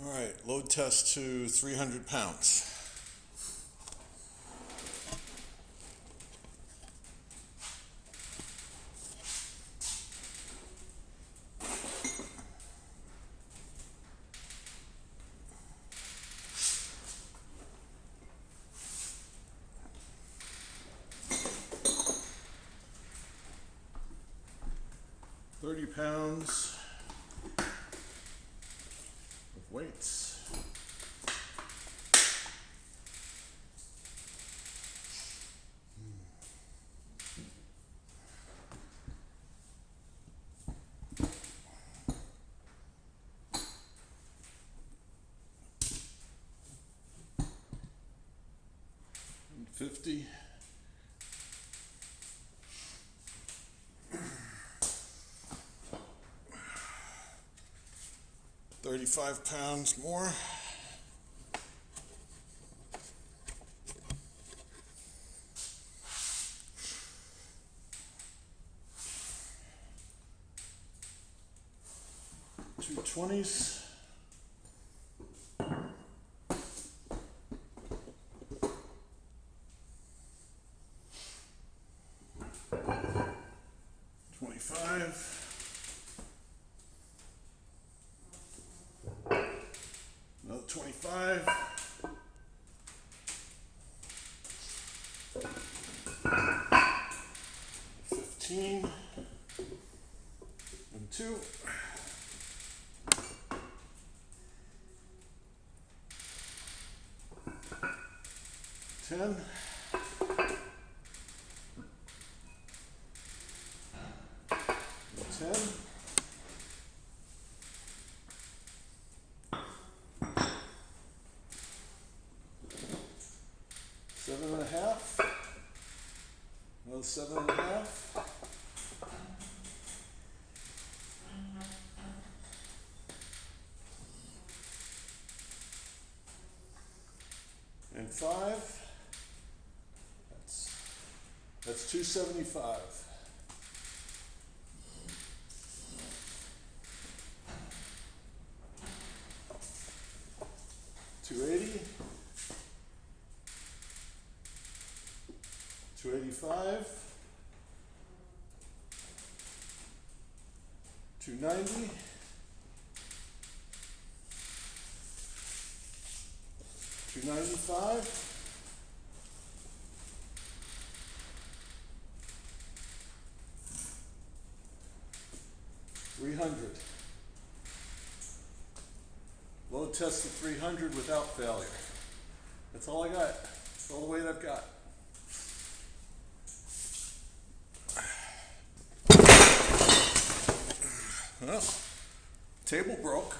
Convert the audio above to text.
All right, load test to 300 pounds. £30 of weights. And 50. £35 more. Two 20s. Another 25. $15 and 2. $10. Seven and a half. Another 7.5. And 5. That's 275. $280. 285, 290, 295, 300. Load test at 300 without failure. That's all I got. That's all the weight I've got. Well, table broke.